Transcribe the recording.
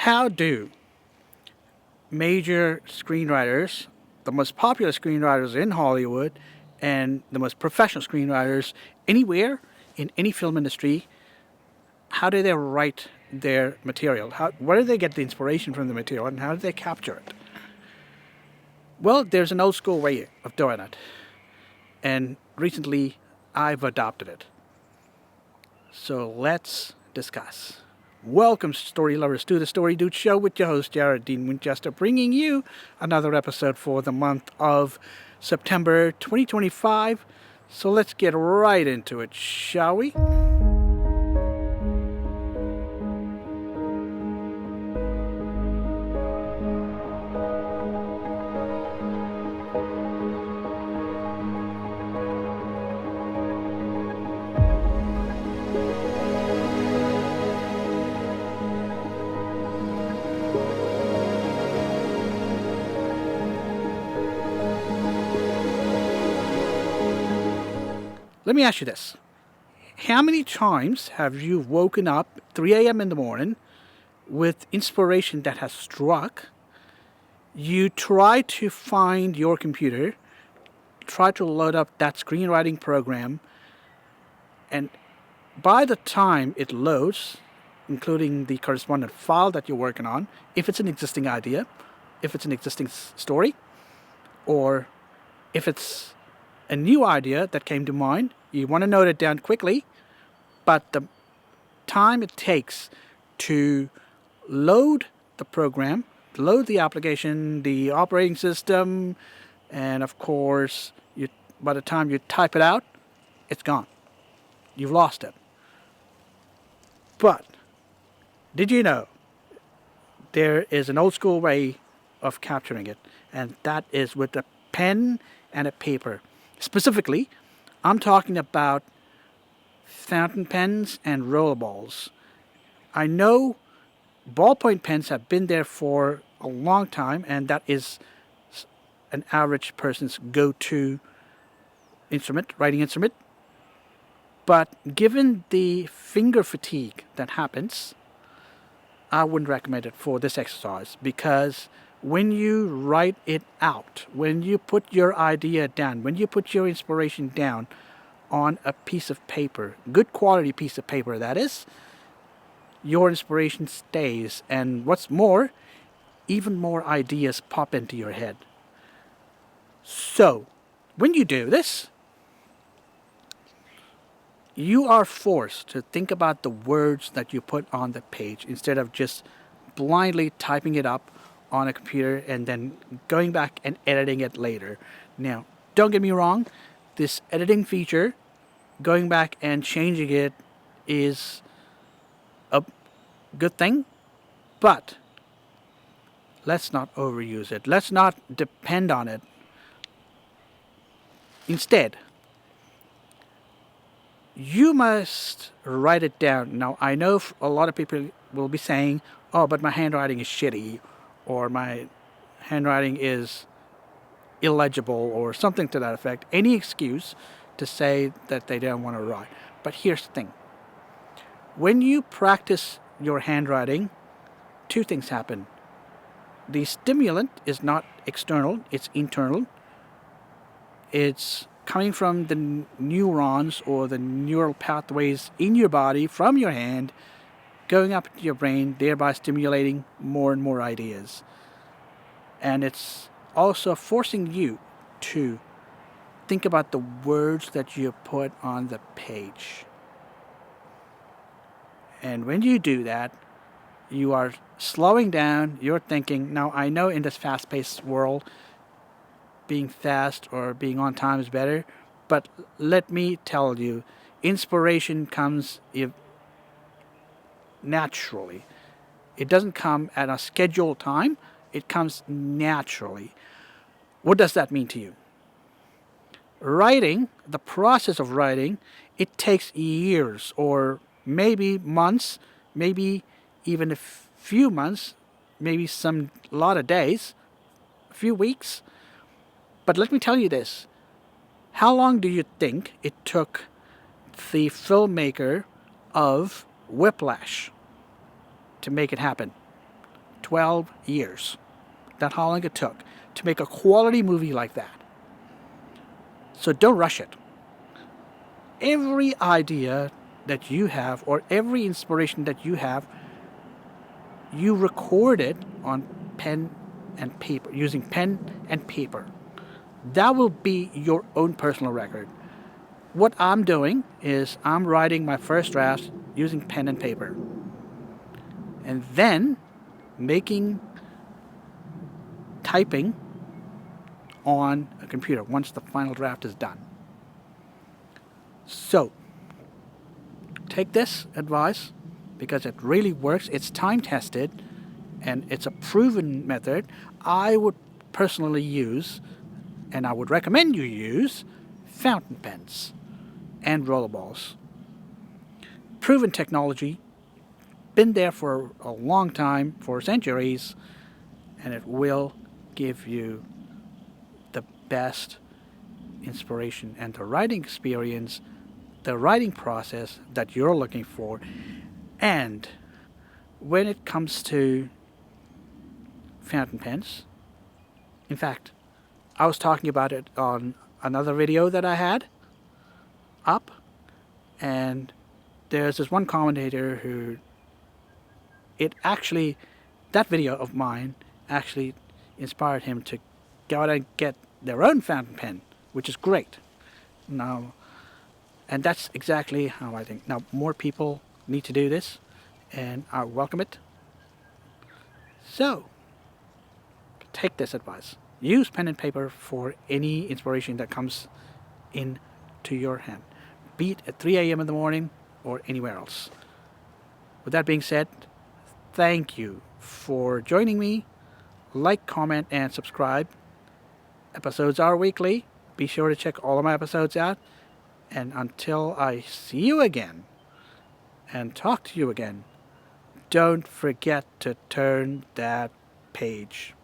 How do major screenwriters, the most popular screenwriters in Hollywood, and the most professional screenwriters anywhere in any film industry, how do they write their material? Where do they get the inspiration from the material, and how do they capture it? Well, there's an old school way of doing it, and recently I've adopted it. So let's discuss. Welcome, story lovers, to the Story Dude Show with your host, Jared Dean Winchester, bringing you another episode for the month of September 2025. So let's get right into it, shall we? Let me ask you this. How many times have you woken up 3 a.m. in the morning with inspiration that has struck? You try to find your computer, try to load up that screenwriting program, and by the time it loads, including the correspondent file that you're working on, if it's an existing idea, if it's an existing story, or if it's a new idea that came to mind, you want to note it down quickly, but the time it takes to load the program, load the application, the operating system, and of course, by the time you type it out, it's gone. You've lost it. But did you know there is an old school way of capturing it, and that is with a pen and a paper. Specifically, I'm talking about fountain pens and rollerballs. I know ballpoint pens have been there for a long time, and that is an average person's go-to instrument, writing instrument. But given the finger fatigue that happens, I wouldn't recommend it for this exercise, because when you write it out, when you put your idea down, when you put your inspiration down on a piece of paper, good quality piece of paper that is, your inspiration stays, and what's more, even more ideas pop into your head. So, when you do this, you are forced to think about the words that you put on the page instead of just blindly typing it up on a computer and then going back and editing it later. Now, don't get me wrong, this editing feature, going back and changing it, is a good thing, but let's not overuse it. Let's not depend on it. Instead, you must write it down. Now, I know a lot of people will be saying, oh, but my handwriting is shitty, or my handwriting is illegible, or something to that effect. Any excuse to say that they don't want to write. But here's the thing. When you practice your handwriting, two things happen. The stimulant is not external, it's internal. It's coming from the neurons or the neural pathways in your body from your hand, going up to your brain, thereby stimulating more and more ideas. And it's also forcing you to think about the words that you put on the page. And when you do that, you are slowing down, you're thinking. Now, I know in this fast-paced world, being fast or being on time is better, but let me tell you, inspiration comes naturally. It doesn't come at a scheduled time, it comes naturally. What does that mean to you? Writing, the process of writing, it takes years or maybe months, maybe even a few months, maybe a lot of days, a few weeks. But let me tell you this. How long do you think it took the filmmaker of Whiplash to make it happen? 12 years. That's how long it took to make a quality movie like that. So don't rush it. Every idea that you have or every inspiration that you have, you record it on pen and paper, using pen and paper. That will be your own personal record. What I'm doing is I'm writing my first drafts using pen and paper. And then typing on a computer once the final draft is done. So, take this advice because it really works. It's time tested and it's a proven method. I would personally use, and I would recommend you use, fountain pens and rollerballs. Proven technology, been there for a long time, for centuries, and it will give you the best inspiration and the writing experience, the writing process that you're looking for. And when it comes to fountain pens, in fact, I was talking about it on another video that I had up, and there's this one commentator who that video of mine actually inspired him to go out and get their own fountain pen, which is great. Now, and that's exactly how I think. Now, more people need to do this, and I welcome it. So, take this advice. Use pen and paper for any inspiration that comes into your hand, be it at 3 a.m. in the morning or anywhere else. With that being said, thank you for joining me. Like, comment, and subscribe. Episodes are weekly. Be sure to check all of my episodes out. And until I see you again and talk to you again, don't forget to turn that page.